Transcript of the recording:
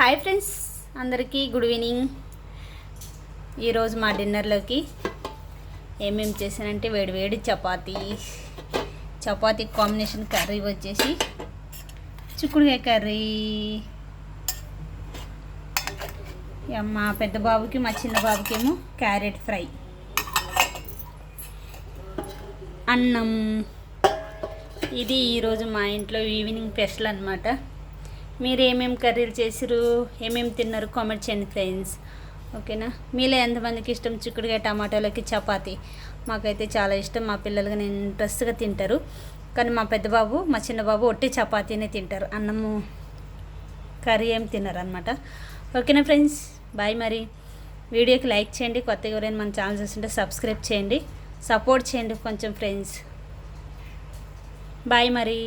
Hi friends, అందరికీ good evening. ఈరోజు మా డిన్నర్లోకి ఏమేమి చేశానంటే వేడి చపాతీ కాంబినేషన్ కర్రీ వచ్చేసి చిక్కుడుకాయ కర్రీ. మా పెద్ద బాబుకి మా చిన్న బాబుకి ఏమో క్యారెట్ ఫ్రై, అన్నం. ఇది ఈరోజు మా ఇంట్లో ఈవినింగ్ స్పెషల్ అనమాట. మీరు ఏమేమి కర్రీలు చేసిరు, ఏమేమి తిన్నారు కామెంట్ చేయండి ఫ్రెండ్స్, ఓకేనా? మీలో ఎంతమందికి ఇష్టం చిక్కుడుకాయ టమాటాలకి చపాతీ? మాకైతే చాలా ఇష్టం. మా పిల్లలుగా నేను ఇంట్రెస్ట్గా తింటారు. కానీ మా పెద్ద బాబు మా చిన్న బాబు ఒట్టి చపాతీనే తింటారు, అన్నము కర్రీ ఏం తిన్నారు అనమాట. ఓకేనా ఫ్రెండ్స్, బాయ్. మరి వీడియోకి లైక్ చేయండి, కొత్తగా ఎవరైనా మన ఛానల్ చూస్తుంటే సబ్స్క్రైబ్ చేయండి, సపోర్ట్ చేయండి కొంచెం ఫ్రెండ్స్. బాయ్ మరి.